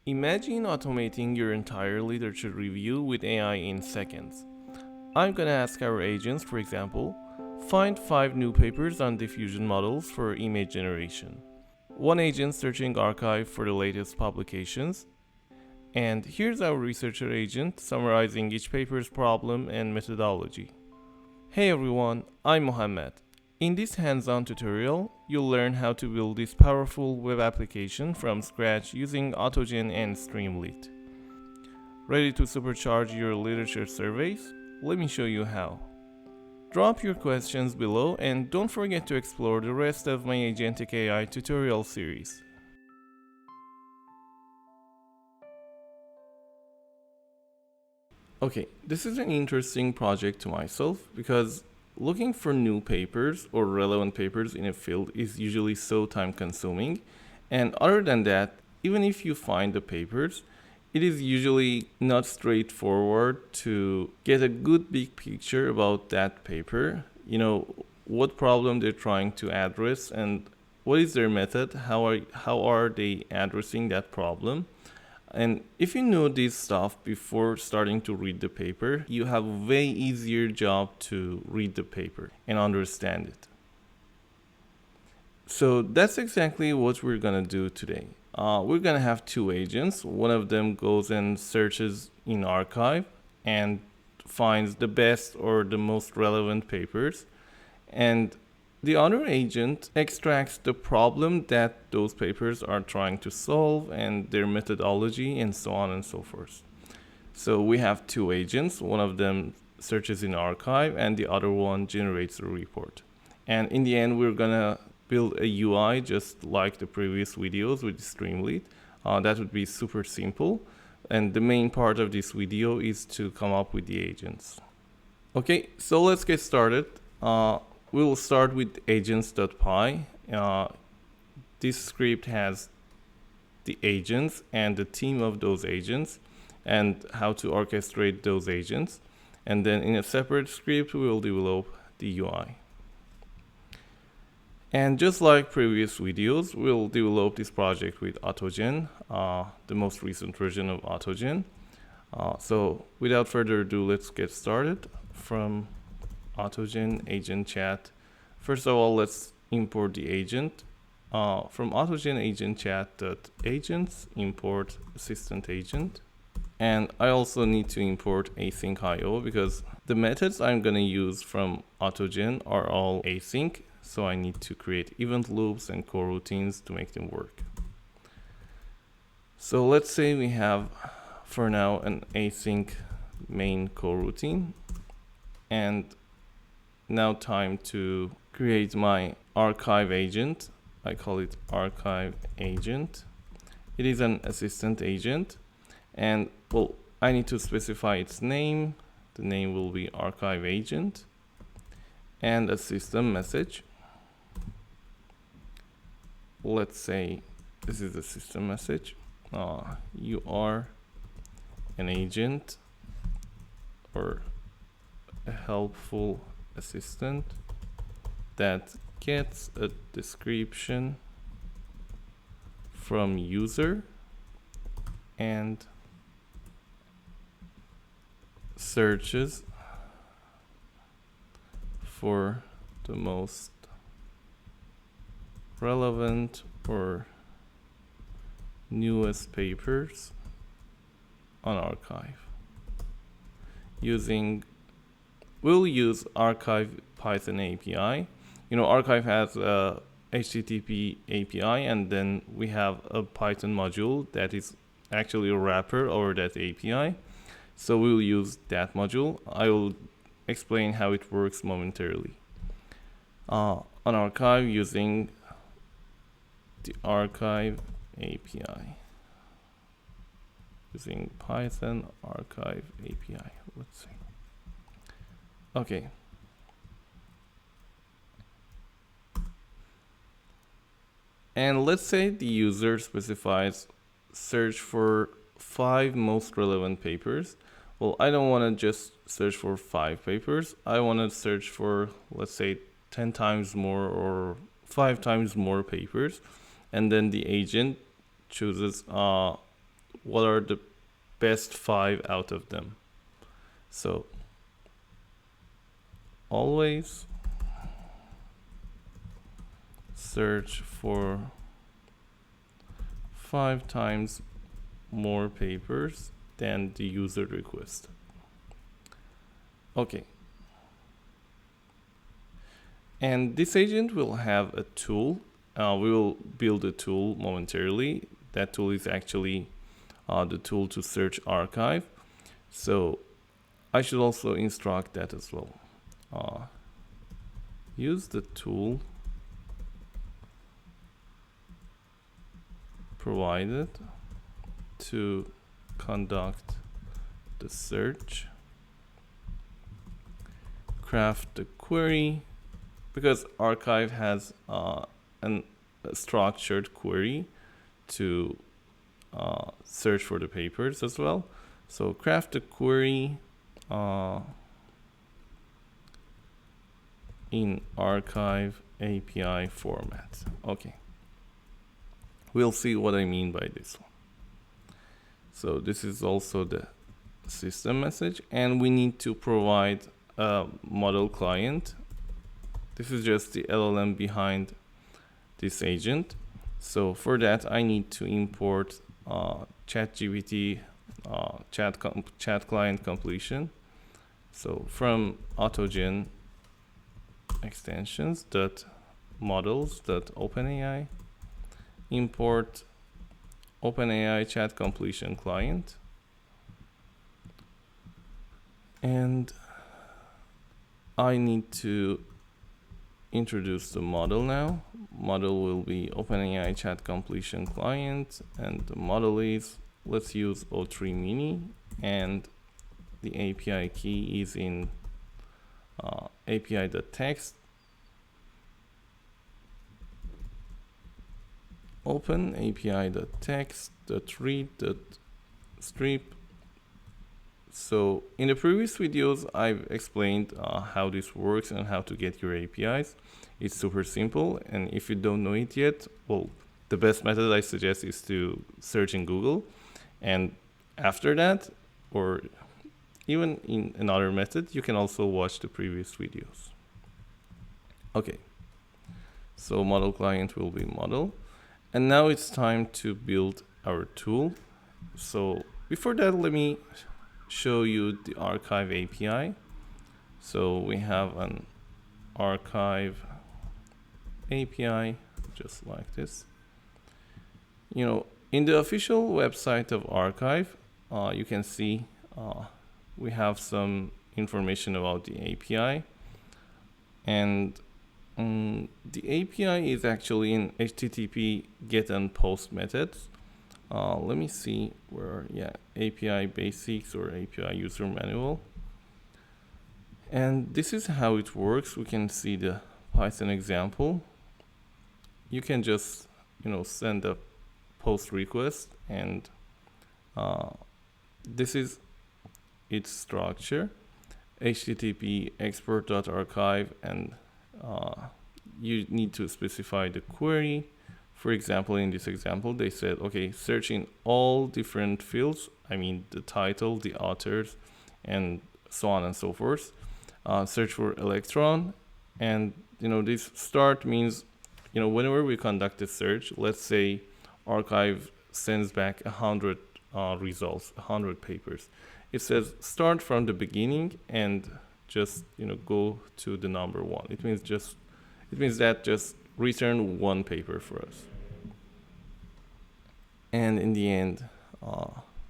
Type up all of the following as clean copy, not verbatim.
Imagine automating your entire literature review with AI in seconds. I'm gonna ask our agents, for example, find 5 new papers on diffusion models for image generation. One agent searching arXiv for the latest publications, and here's our researcher agent summarizing each paper's problem and methodology. Hey everyone, I'm Mohammed. In this hands-on tutorial, you'll learn how to build this powerful web application from scratch using AutoGen and Streamlit. Ready to supercharge your literature surveys? Let me show you how. Drop your questions below and don't forget to explore the rest of my Agentic AI tutorial series. Okay, this is an interesting project to myself because looking for new papers or relevant papers in a field is usually so time consuming. And other than that, even if you find the papers, it is usually not straightforward to get a good big picture about that paper. What problem they're trying to address and what is their method, how are they addressing that problem. And if you know this stuff before starting to read the paper, you have a way easier job to read the paper and understand it. So that's exactly what we're gonna do today. We're gonna have 2 agents. One of them goes and searches in arXiv and finds the best or the most relevant papers. And the other agent extracts the problem that those papers are trying to solve and their methodology and so on and so forth. So we have 2 agents. One of them searches in arXiv and the other one generates a report. And in the end, we're gonna build a UI just like the previous videos with Streamlit. That would be super simple. And the main part of this video is to come up with the agents. Okay, so let's get started. We will start with agents.py. This script has the agents and the team of those agents and how to orchestrate those agents. And then in a separate script, we will develop the UI. And just like previous videos, we'll develop this project with AutoGen, the most recent version of AutoGen. So without further ado, let's get started from AutoGen agent chat. First of all, let's import the agent. From AutoGen agent chat.agents, import AssistantAgent. And I also need to import async IO because the methods I'm going to use from AutoGen are all async. So I need to create event loops and coroutines to make them work. So let's say we have, for now, an async main coroutine. And now time to create my arXiv agent. I call it Arxiv Agent. It is an assistant agent. And well, I need to specify its name. The name will be Arxiv Agent. And a system message. Let's say this is the system message. You are an agent or a helpful assistant that gets a description from user and searches for the most relevant or newest papers on arXiv. We'll use Arxiv Python API. Arxiv has a HTTP API, and then we have a Python module that is actually a wrapper over that API. So we'll use that module. I will explain how it works momentarily. On arXiv using the Arxiv API. Using Python Arxiv API. Let's see. Okay. And let's say the user specifies search for 5 most relevant papers. Well, I don't want to just search for 5 papers. I want to search for, let's say, 10 times more or 5 times more papers. And then the agent chooses what are the best 5 out of them. So always search for 5 times more papers than the user requested. Okay. And this agent will have a tool. We will build a tool momentarily. That tool is actually the tool to search archive. So I should also instruct that as well. Use the tool provided to conduct the search. Craft the query, because Arxiv has a structured query to search for the papers as well. So craft the query in Arxiv API format. Okay. We'll see what I mean by this one. So this is also the system message, and we need to provide a model client. This is just the LLM behind this agent. So for that, I need to import ChatGPT chat client completion. So from AutoGen extensions .models.openai, import OpenAI chat completion client, and I need to introduce the model now. Model will be OpenAI chat completion client, and the model is, let's use O3 mini, and the API key is in API.text. Open API.text.read.strip. So in the previous videos, I've explained how this works and how to get your APIs. It's super simple, and if you don't know it yet, well, the best method I suggest is to search in Google, and after that, or even in another method, you can also watch the previous videos. Okay, so model client will be model. And now it's time to build our tool. So before that, let me show you the Arxiv API. So we have an Arxiv API, just like this. You know, in the official website of Arxiv, you can see we have some information about the API. And the API is actually in HTTP GET and POST methods. Let me see where, API basics or API user manual. And this is how it works. We can see the Python example. You can just, send a POST request, and this is its structure. HTTP export.archive, and you need to specify the query. For example, in this example, they said, okay, search in all different fields. I mean, the title, the authors, and so on and so forth. Search for electron. And, this start means, whenever we conduct a search, let's say Arxiv sends back 100 results, 100 papers. It says start from the beginning and just go to the number 1. It means that just return 1 paper for us, and in the end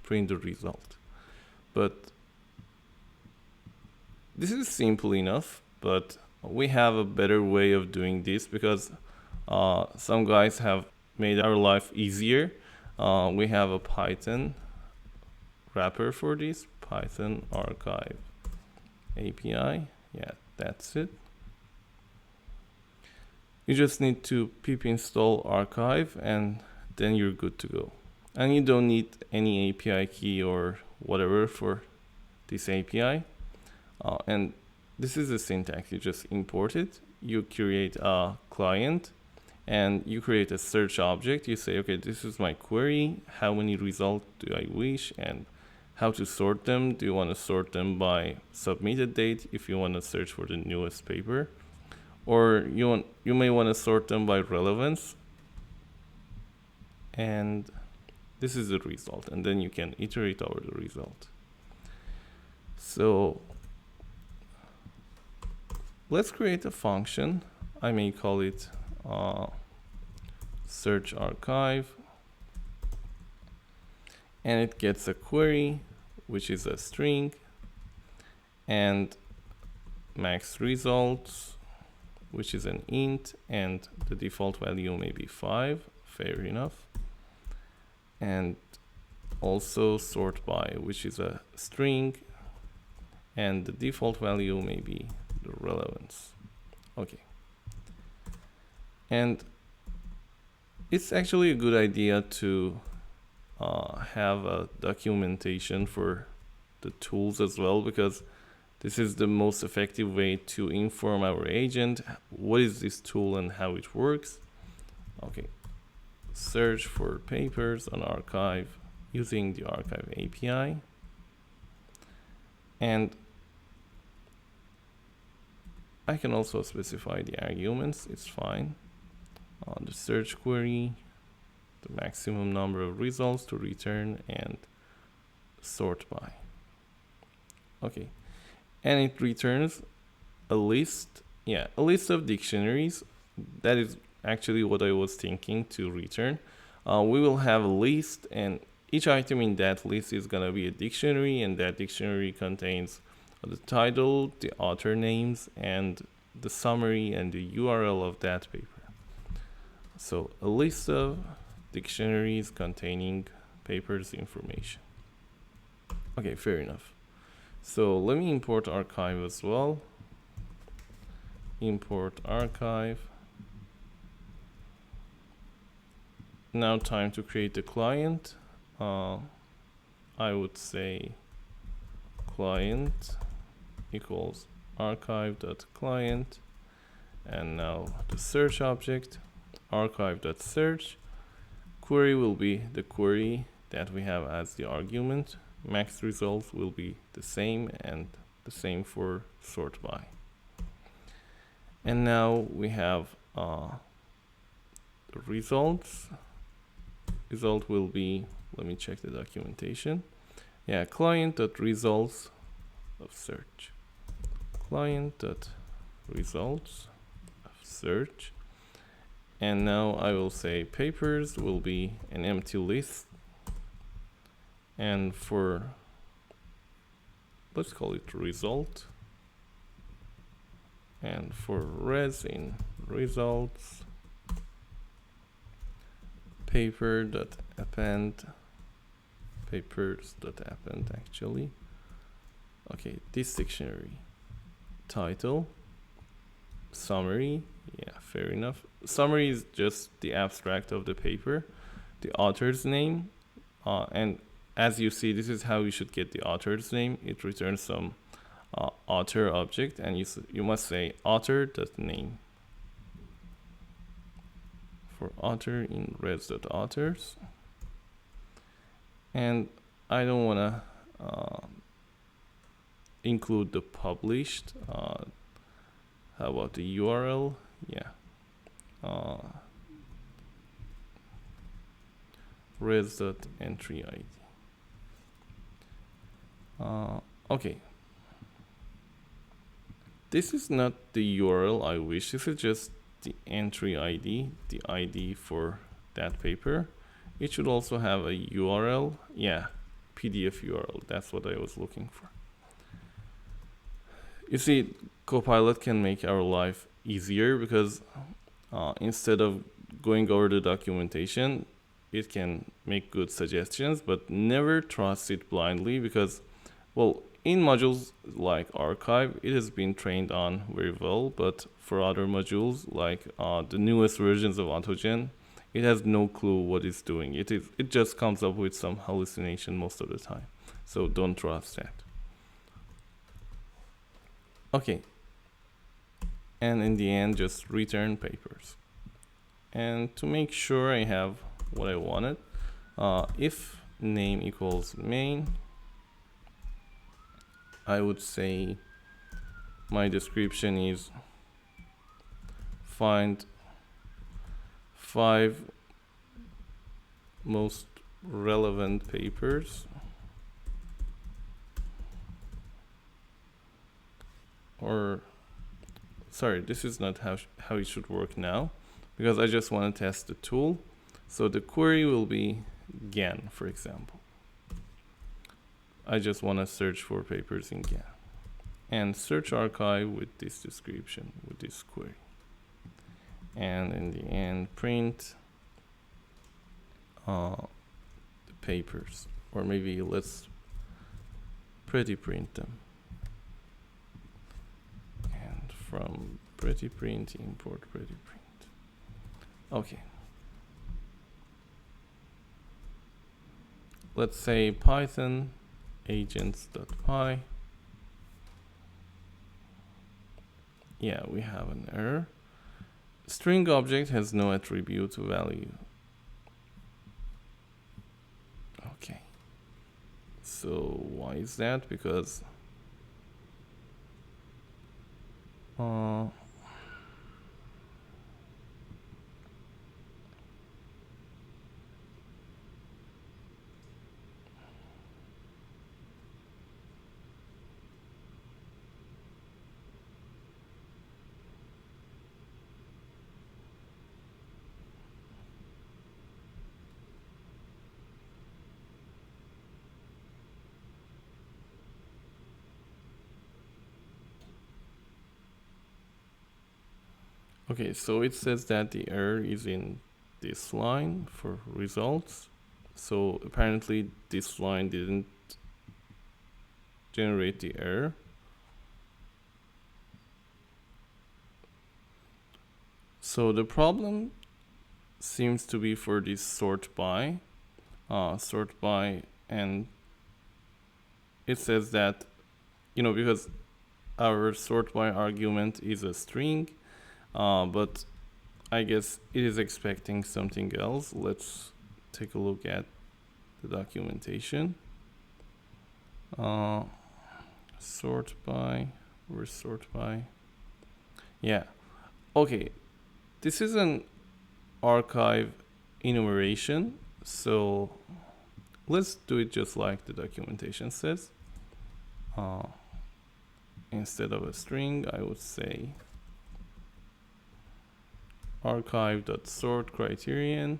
print the result. But this is simple enough, but we have a better way of doing this, because some guys have made our life easier. We have a Python wrapper for this, Python Arxiv API. Yeah, that's it. You just need to pip install Arxiv, and then you're good to go. And you don't need any API key or whatever for this API. And this is the syntax. You just import it. You create a client. and you create a search object. You say, okay, this is my query. How many results do I wish, and how to sort them? Do you want to sort them by submitted date if you want to search for the newest paper, or you may want to sort them by relevance? And this is the result, and then you can iterate over the result. So let's create a function. I may call it search archive, and it gets a query, which is a string, and max results, which is an int, and the default value may be 5. Fair enough. And also sort by, which is a string, and the default value may be the relevance. Okay. And it's actually a good idea to have a documentation for the tools as well, because this is the most effective way to inform our agent what is this tool and how it works. Okay. Search for papers on Arxiv using the Arxiv API. And I can also specify the arguments, it's fine. The search query, the maximum number of results to return, and sort by. Okay, and it returns a list, a list of dictionaries. That is actually what I was thinking to return. We will have a list, and each item in that list is gonna be a dictionary, and that dictionary contains the title, the author names, and the summary and the URL of that paper. So a list of dictionaries containing papers information. Okay, fair enough. So let me import Arxiv as well. Import Arxiv. Now time to create the client. I would say client equals archive.client, and now the search object, archive.search. Query will be the query that we have as the argument. Max results will be the same, and the same for sort by. And now we have the results. Result will be, let me check the documentation. Client.results of search. Client.results of search. And now I will say papers will be an empty list. And for, let's call it result. And for res in results, paper.append, papers.append actually. Okay, this dictionary. Title, summary, fair enough. Summary is just the abstract of the paper, the author's name, and as you see, this is how you should get the author's name. It returns some author object, and you must say author.name. For author in res.authors. And I don't want to include the published. How about the URL? Res.entry ID. Okay. This is not the URL I wish. This is just the entry ID, the ID for that paper. It should also have a URL. PDF URL. That's what I was looking for. You see, Copilot can make our life easier because instead of going over the documentation, it can make good suggestions, but never trust it blindly because, well, in modules like Arxiv, it has been trained on very well, but for other modules like the newest versions of AutoGen, it has no clue what it's doing. It just comes up with some hallucination most of the time. So don't trust that. Okay. And in the end, just return papers. And to make sure I have what I wanted, if name equals main, I would say my description is find 5 most relevant papers, or sorry, this is not how it should work now, because I just want to test the tool. So the query will be GAN, for example. I just want to search for papers in GAN and search archive with this description, with this query. And in the end, print the papers, or maybe let's pretty print them. And from pretty print, import pretty print. Okay. Let's say Python agents.py. Yeah, we have an error. String object has no attribute value. Okay. So why is that? Because okay, so it says that the error is in this line for results. So apparently this line didn't generate the error. So the problem seems to be for this sort by, and it says that, because our sort by argument is a string, but I guess it is expecting something else. Let's take a look at the documentation. Sort by, where's sort by? Yeah, okay. This is an archive enumeration, so let's do it just like the documentation says. Instead of a string, I would say archive.sort criterion,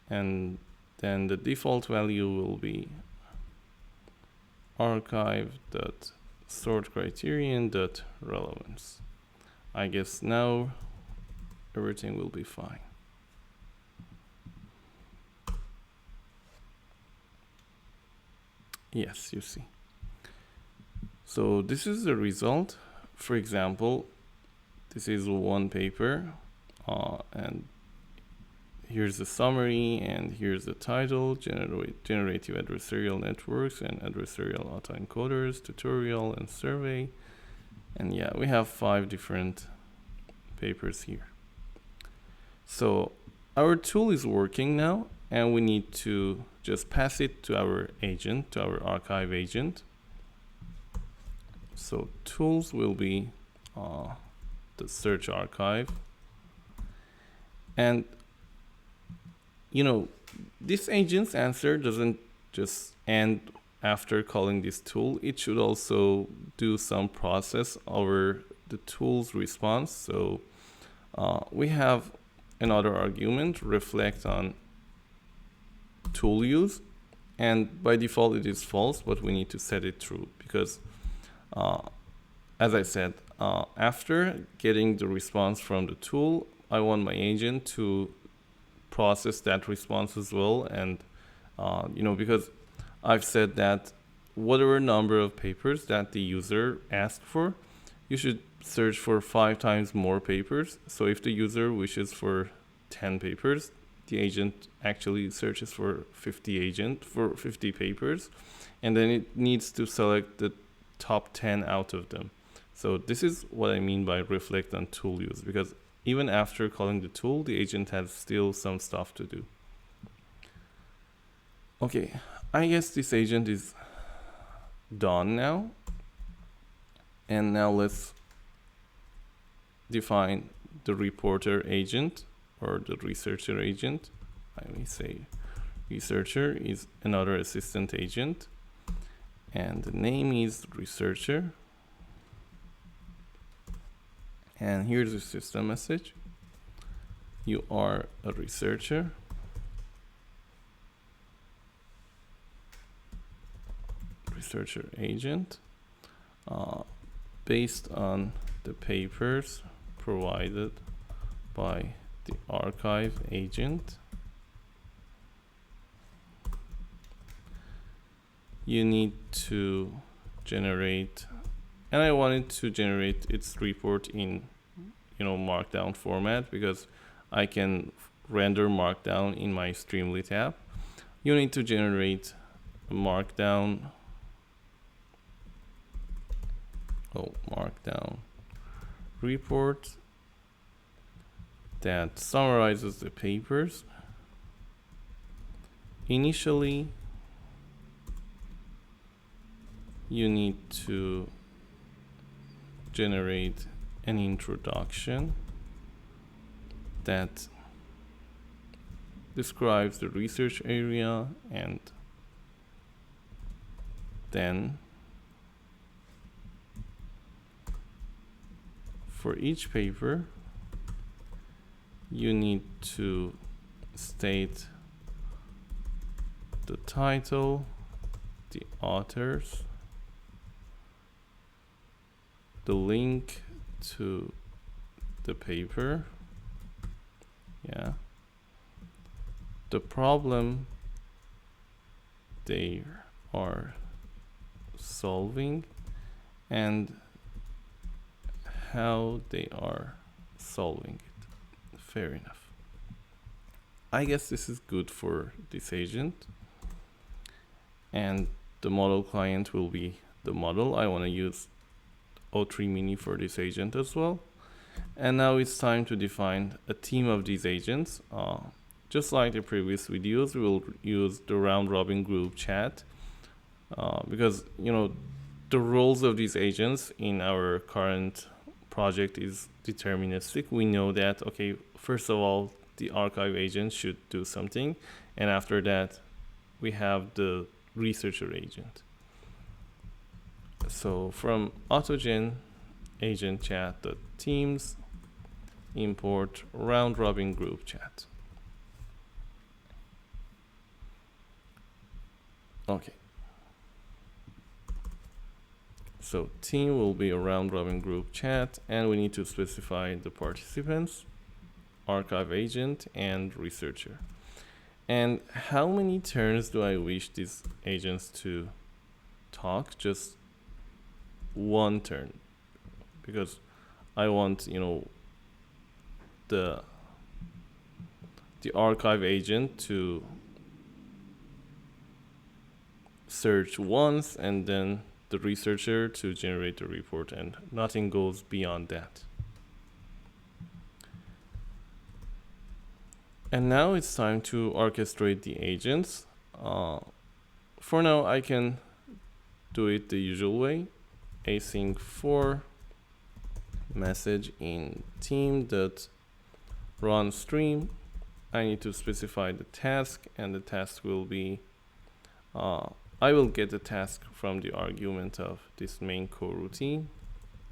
and then the default value will be archive.sort criterion.relevance. I guess now everything will be fine. Yes, you see. So this is the result. For example, this is one paper, and here's the summary, and here's the title: generative adversarial networks and adversarial autoencoders, tutorial and survey. And yeah, we have 5 different papers here. So our tool is working now, and we need to just pass it to our agent, to our archive agent. So tools will be the search archive. And this agent's answer doesn't just end after calling this tool. It should also do some process over the tool's response. So we have another argument, reflect on tool use, and by default it is false, but we need to set it true because as I said, after getting the response from the tool, I want my agent to process that response as well. And because I've said that whatever number of papers that the user asked for, you should search for 5 times more papers. So if the user wishes for 10 papers, the agent actually searches for 50 papers, and then it needs to select the top 10 out of them. So this is what I mean by reflect on tool use, because even after calling the tool, the agent has still some stuff to do. Okay, I guess this agent is done now. And now let's define the reporter agent or the researcher agent. I may say researcher is another assistant agent, and the name is researcher. And here's the system message. You are a researcher. Researcher agent. Based on the papers provided by the Arxiv agent, you need to generate, and I wanted to generate its report in markdown format because I can render markdown in my Streamlit app. You need to generate a markdown report that summarizes the papers. Initially, you need to generate an introduction that describes the research area, and then for each paper, you need to state the title, the authors, the link to the paper, the problem they are solving, and how they are solving it. Fair enough. I guess this is good for this agent. And the model client will be the model. I want to use O3 Mini for this agent as well. And now it's time to define a team of these agents. Just like the previous videos, we will use the RoundRobinGroupChat because the roles of these agents in our current project is deterministic. We know that, okay, first of all, the Arxiv agent should do something, and after that, we have the researcher agent. So from AutoGen agent chat.teams, import RoundRobinGroupChat. Okay. So team will be a RoundRobinGroupChat, and we need to specify the participants, Arxiv agent, and researcher. And how many turns do I wish these agents to talk? Just one turn, because I want the Arxiv agent to search once, and then the researcher to generate the report, and nothing goes beyond that. And now it's time to orchestrate the agents. For now, I can do it the usual way. Async for message in team.runStream. I need to specify the task, and the task will be I will get the task from the argument of this main coroutine.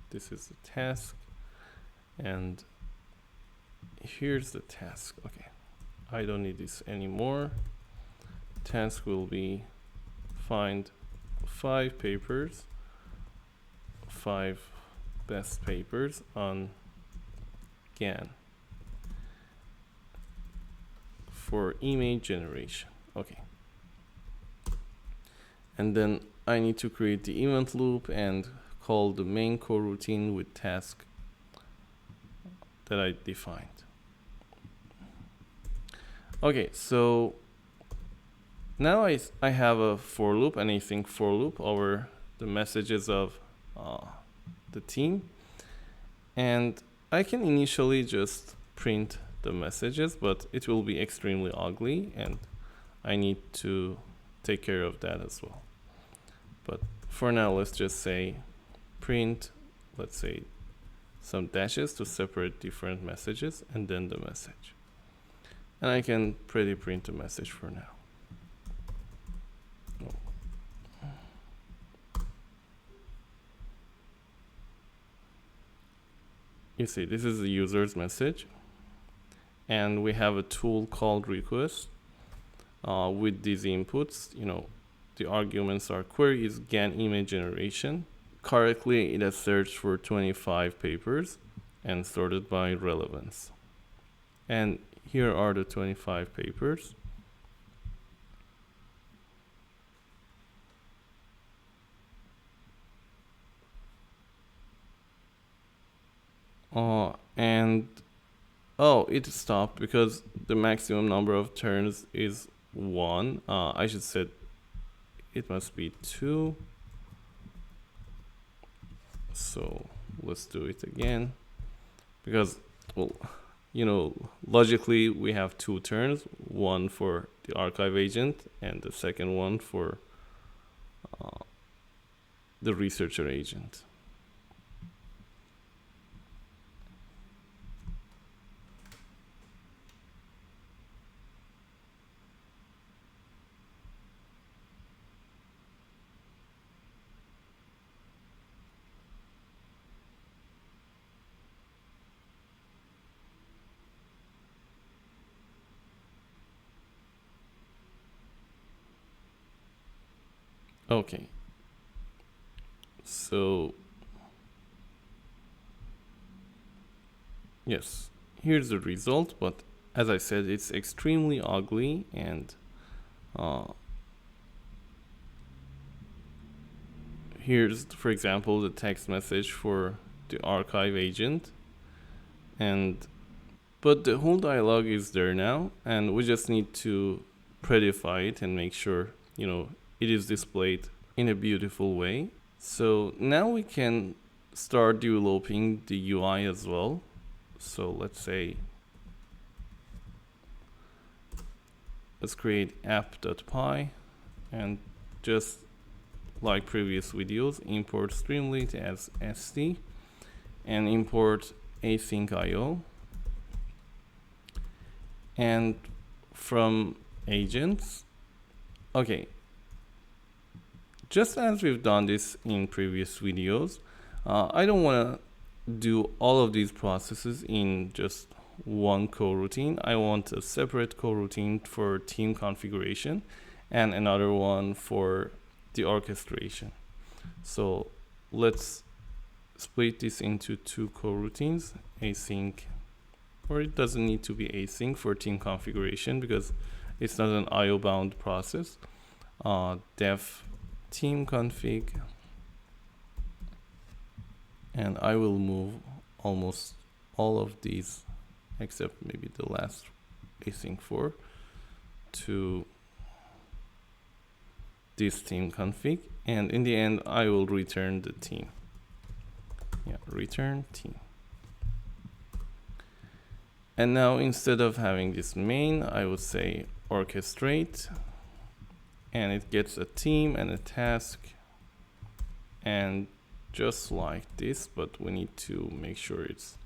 This is the task, and here's the task. Okay, I don't need this anymore. Task will be find 5 papers, 5 best papers on GAN for image generation. Okay. And then I need to create the event loop and call the main coroutine with task that I defined. Okay, so now I have a for loop, and async for loop over the messages of the team. And I can initially just print the messages, but it will be extremely ugly and I need to take care of that as well. But for now, let's just say print, let's say some dashes to separate different messages and then the message. And I can pretty print the message for now. You see, this is the user's message. And we have a tool called request. With these inputs, the arguments are query is GAN image generation. Correctly, it has searched for 25 papers and sorted by relevance. And here are the 25 papers. It stopped because the maximum number of turns is 1. I should say it must be 2. So let's do it again, because, well, logically we have 2 turns, one for the Arxiv agent and the second one for the researcher agent. Okay, so yes, here's the result, but as I said, it's extremely ugly, and here's, for example, the text message for the Arxiv agent, but the whole dialogue is there now, and we just need to prettify it and make sure, it is displayed in a beautiful way. So now we can start developing the UI as well. So let's create app.py, and just like previous videos, import Streamlit as st and import async.io. And from agents, okay, just as we've done this in previous videos, I don't want to do all of these processes in just one coroutine. I want a separate coroutine for team configuration and another one for the orchestration. So let's split this into 2 coroutines, async, or it doesn't need to be async for team configuration because it's not an IO bound process. Def team config, and I will move almost all of these except maybe the last async 4 to this team config, and in the end I will return the team. Return team. And now instead of having this main, I would say orchestrate, and it gets a team and a task, and just like this, but we need to make sure it's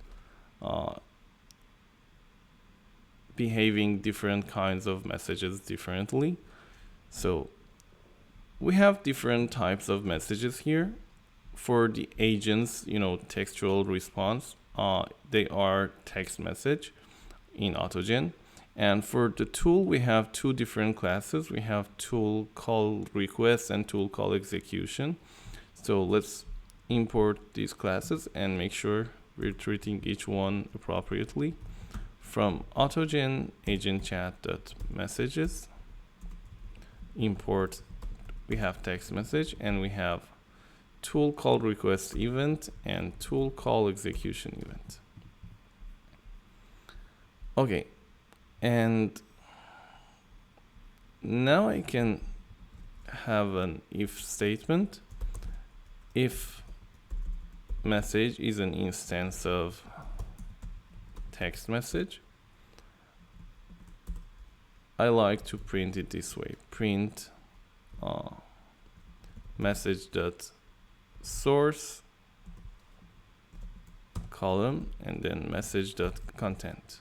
behaving different kinds of messages differently. So we have different types of messages here. For the agents, textual response, they are text message in AutoGen. And for the tool, we have 2 different classes. We have tool call request and tool call execution. So let's import these classes and make sure we're treating each one appropriately. From AutoGen agent chat.messages, import, we have text message, and we have tool call request event and tool call execution event. Okay. And now I can have an if statement. If message is an instance of text message, I like to print it this way. Print message.source column and then message.content.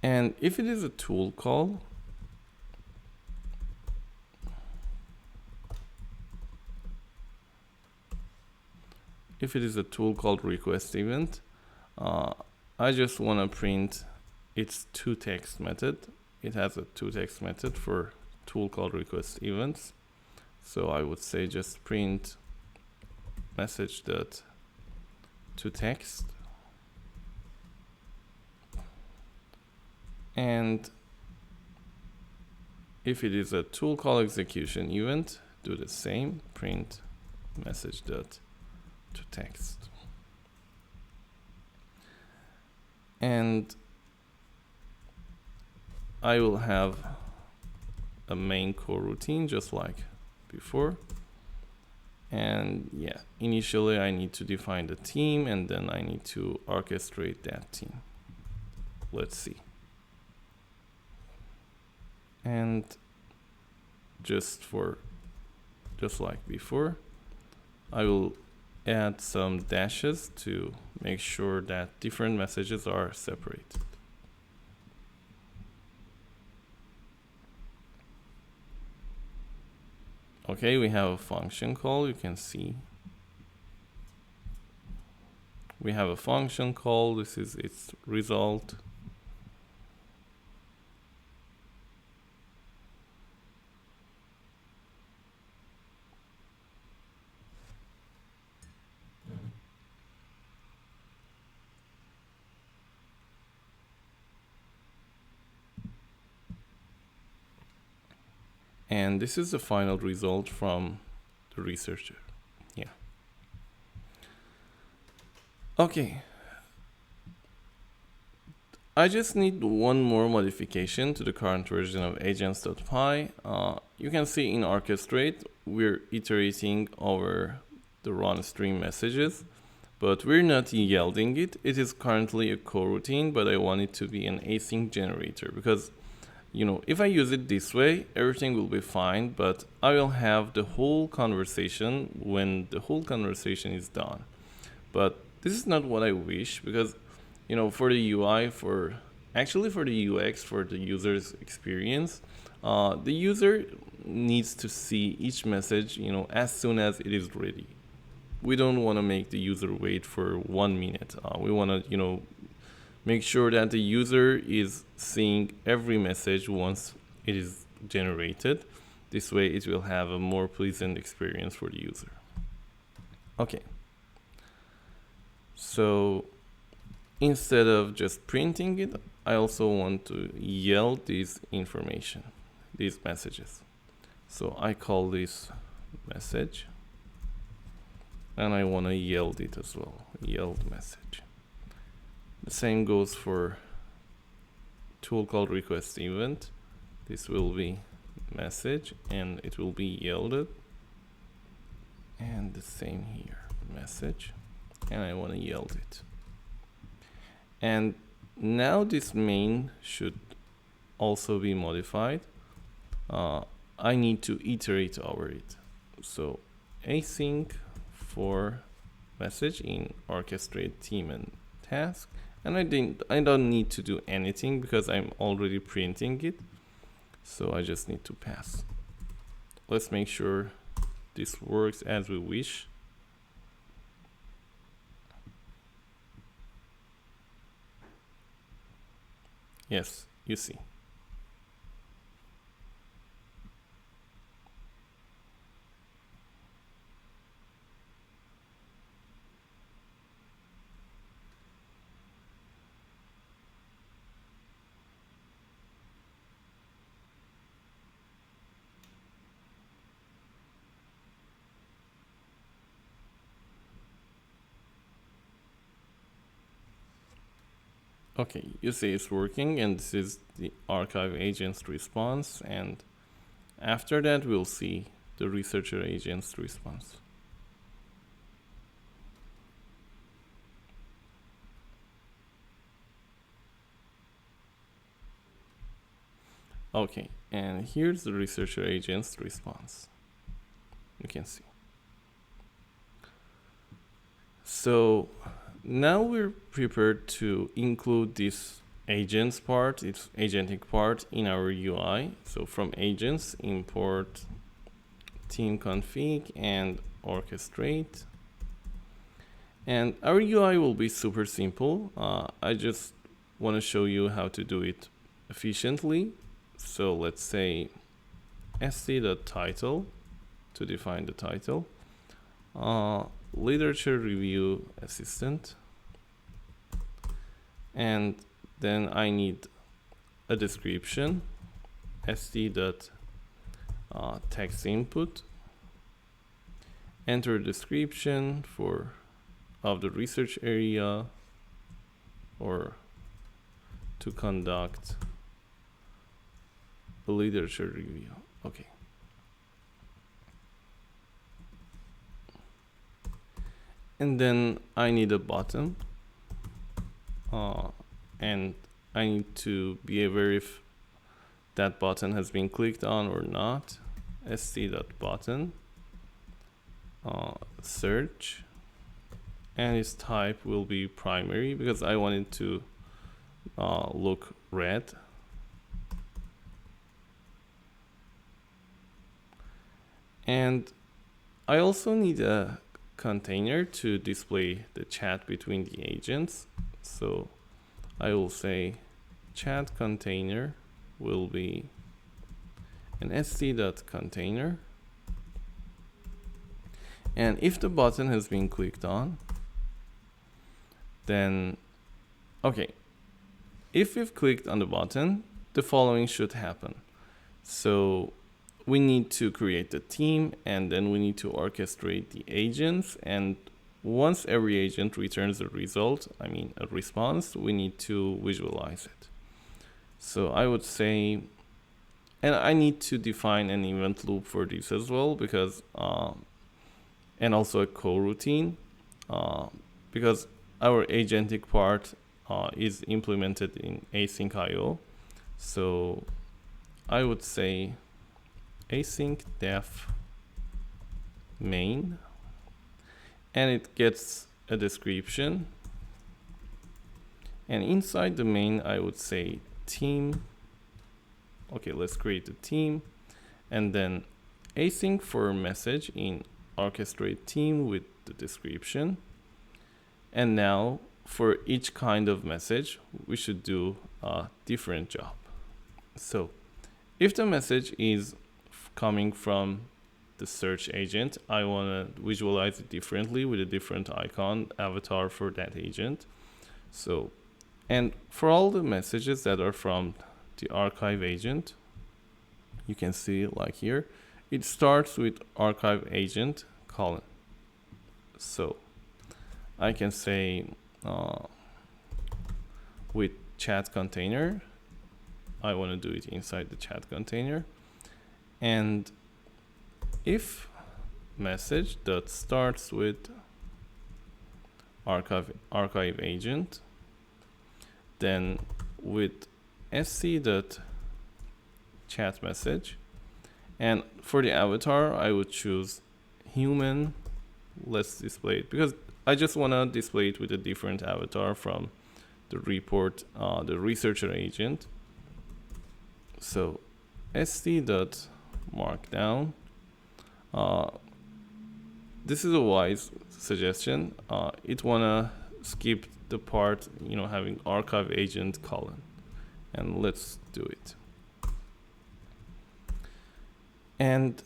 And if it is a tool call, called request event, I just want to print its toText method. It has a toText method for tool called request events. So I would say just print message.toText. And if it is a tool call execution event, do the same, print message.toText. And I will have a main coroutine just like before. And yeah, initially I need to define the team and then I need to orchestrate that team. Let's see. And just like before, I will add some dashes to make sure that different messages are separated. Okay, we have a function call, you can see. We have a function call, this is its result. And this is the final result from the researcher. Yeah. Okay. I just need one more modification to the current version of agents.py. You can see in orchestrate, we're iterating over the run stream messages, but we're not yielding it. It is currently a coroutine, but I want it to be an async generator because if I use it this way, everything will be fine, but I will have the whole conversation when the whole conversation is done. But this is not what I wish because, for the UI, for the UX, for the user's experience, the user needs to see each message, as soon as it is ready. We don't want to make the user wait for 1 minute. We want to, make sure that the user is seeing every message once it is generated. This way it will have a more pleasant experience for the user. Okay. So instead of just printing it, I also want to yield this information, these messages. So I call this message and I want to yield it as well, yield message. The same goes for tool called request event. This will be message and it will be yielded. And the same here, message, and I want to yield it. And now this main should also be modified. I need to iterate over it. So async for message in orchestrate team and task. And I don't need to do anything because I'm already printing it. So I just need to pass. Let's make sure this works as we wish. Yes, you see. Okay, you see it's working, and this is the Arxiv agent's response, and after that we'll see the researcher agent's response. Okay, and here's the researcher agent's response. You can see. So now we're prepared to include this agents part, its agentic part in our UI. So from agents, import team config and orchestrate. And our UI will be super simple. I just want to show you how to do it efficiently. So let's say sc.title to define the title. Literature review assistant. And then I need a description, st.text input. Enter description of the research area or to conduct a literature review. Okay. And then I need a button. And I need to be aware if that button has been clicked on or not. sc.button, search, and its type will be primary because I want it to look red. And I also need a container to display the chat between the agents. So I will say chat container will be an sc.container. And if the button has been clicked on, then, okay, if we've clicked on the button, the following should happen. So we need to create the team, and then we need to orchestrate the agents. And once every agent returns a result, I mean a response, we need to visualize it. So I would say, and I need to define an event loop for this as well, because, and also a coroutine, because our agentic part is implemented in async IO. So I would say async def main, and it gets a description. And inside the main, I would say team. Okay, let's create a team, and then async for message in orchestrate team with the description. And now for each kind of message, we should do a different job. So if the message is coming from the search agent, I want to visualize it differently with a different icon avatar for that agent. So, and for all the messages that are from the Arxiv agent, you can see like here, it starts with Arxiv agent colon. So I can say with chat container, I want to do it inside the chat container. And if message that starts with Arxiv agent, then with sc.chat message, and for the avatar I would choose human. Let's display it because I just want to display it with a different avatar from the report, the researcher agent. So sc.markdown. This is a wise suggestion. It wanna skip the part, having Arxiv agent colon, and let's do it. And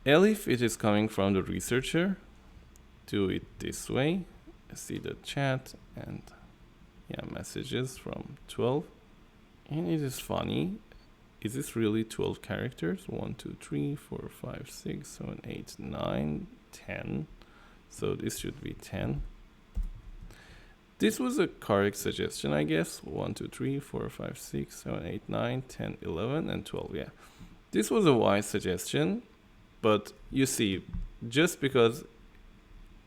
if it is coming from the researcher, do it this way. See the chat and messages from 12. And it is funny. Is this really 12 characters? 1, 2, 3, 4, 5, 6, 7, 8, 9, 10. So this should be 10. This was a correct suggestion, I guess. 1, 2, 3, 4, 5, 6, 7, 8, 9, 10, 11, and 12. Yeah. This was a wise suggestion. But you see, just because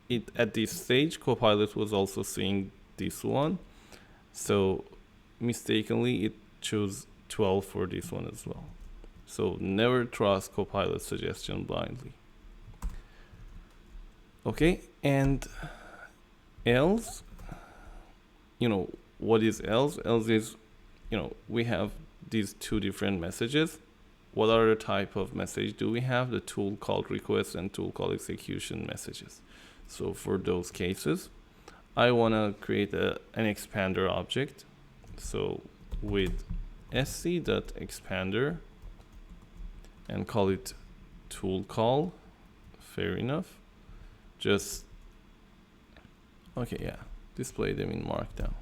it at this stage, Copilot was also seeing this one. So mistakenly, it chose 12 for this one as well. So never trust Copilot suggestion blindly. Okay, and else, what is else? Else is, we have these two different messages. What other type of message do we have? The tool called request and tool called execution messages. So for those cases, I want to create an expander object. So with sc.expander and call it tool call. Fair enough. Just, okay, yeah, display them in Markdown.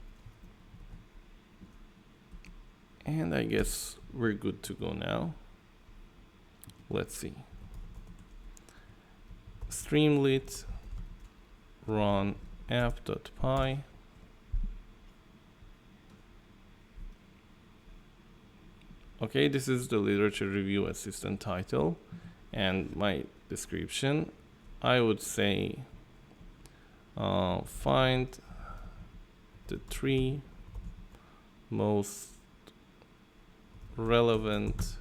And I guess we're good to go now. Let's see. Streamlit run app.py. Okay, this is the literature review assistant title and my description. I would say find the 3 most relevant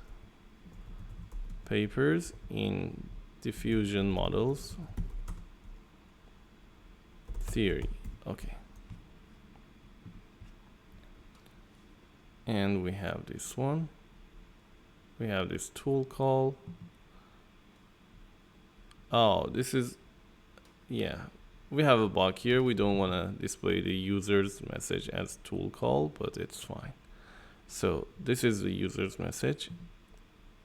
papers in diffusion models theory. Okay. And we have this one. We have this tool call. Oh, this is, yeah, we have a bug here. We don't want to display the user's message as tool call, but it's fine. So this is the user's message.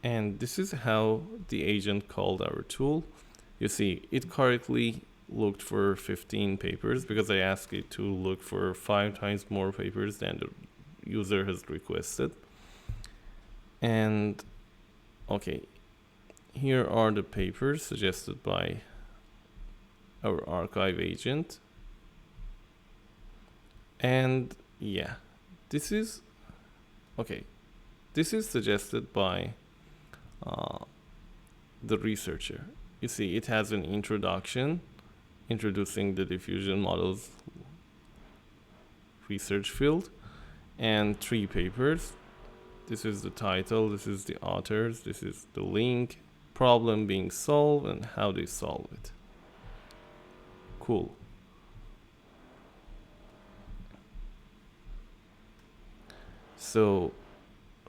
And this is how the agent called our tool. You see, it correctly looked for 15 papers because I asked it to look for 5 times more papers than the user has requested. And okay, here are the papers suggested by our Arxiv agent. And yeah, this is suggested by the researcher. You see, it has an introduction introducing the diffusion models research field and 3 papers. This is the title, this is the authors, this is the link, problem being solved, and how they solve it. Cool. So,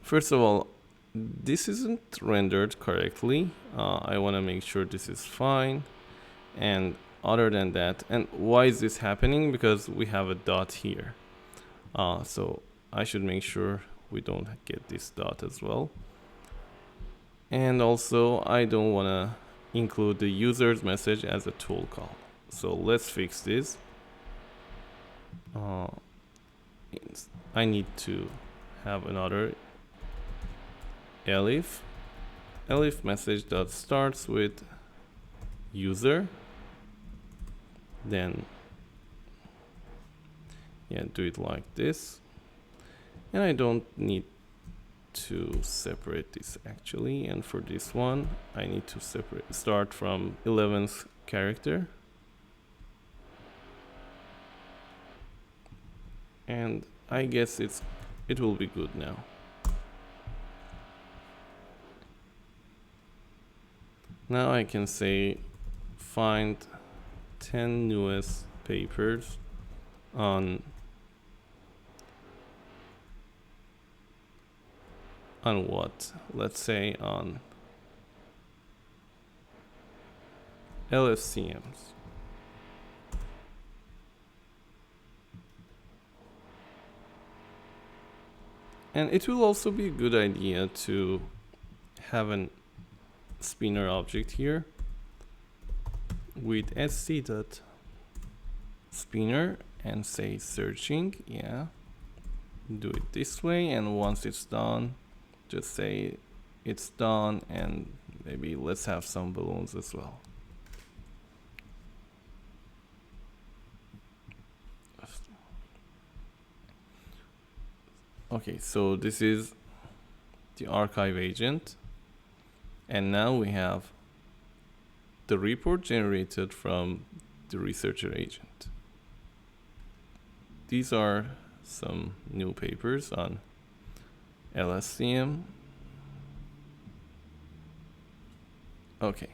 first of all, this isn't rendered correctly. I want to make sure this is fine. And other than that, and why is this happening? Because we have a dot here. So I should make sure we don't get this dot as well. And also, I don't want to include the user's message as a tool call. So let's fix this. I need to have another elif message that starts with user, then do it like this. And I don't need to separate this actually, and for this one I need to start from 11th character, and I guess it will be good now. Now I can say find 10 newest papers on what? Let's say on LSTMs. And it will also be a good idea to have an spinner object here with sc.spinner and say searching. Yeah, do it this way, and once it's done, just say it's done, and maybe let's have some balloons as well. Okay, so this is the Arxiv agent, and now we have the report generated from the researcher agent. These are some new papers on LSTM. Okay.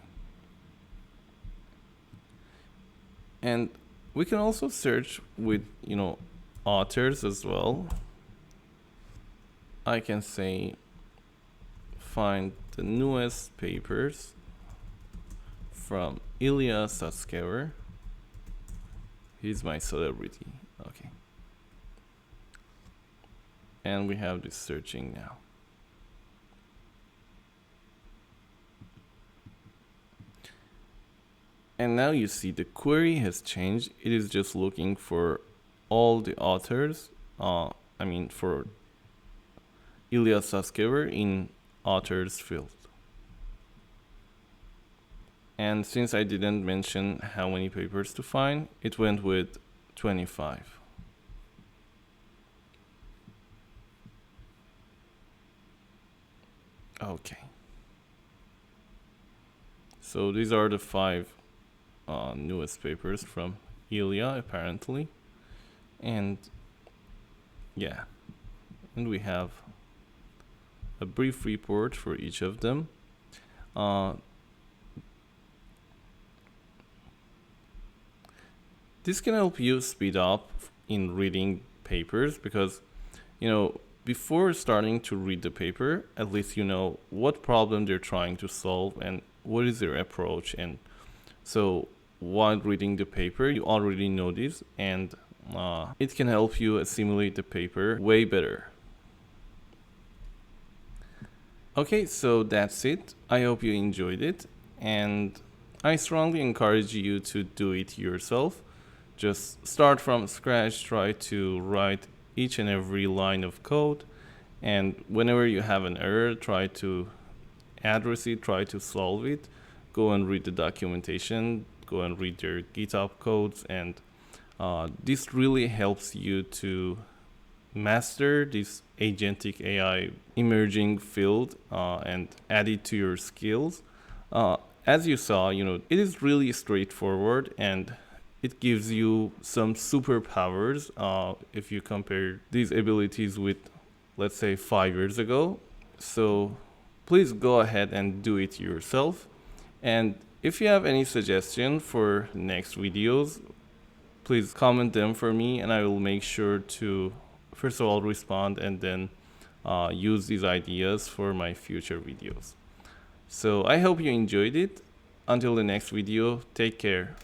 And we can also search with, authors as well. I can say find the newest papers from Ilya Sutskever. He's my celebrity. Okay. And we have this searching now. And now you see the query has changed. It is just looking for all the authors. For Ilya Sutskever in authors field. And since I didn't mention how many papers to find, it went with 25. Okay. So these are the 5 newest papers from Ilya, apparently. And yeah, and we have a brief report for each of them. This can help you speed up in reading papers because, before starting to read the paper, at least you know what problem they're trying to solve and what is their approach. And so while reading the paper, you already know this, and it can help you assimilate the paper way better. Okay, so that's it. I hope you enjoyed it, and I strongly encourage you to do it yourself. Just start from scratch, try to write each and every line of code, and whenever you have an error, try to address it, try to solve it. Go and read the documentation, go and read your GitHub codes, and this really helps you to master this agentic AI emerging field and add it to your skills. As you saw, it is really straightforward, and it gives you some superpowers if you compare these abilities with, let's say, 5 years ago. So please go ahead and do it yourself. And if you have any suggestion for next videos, please comment them for me, and I will make sure to, first of all, respond and then use these ideas for my future videos. So I hope you enjoyed it. Until the next video, take care.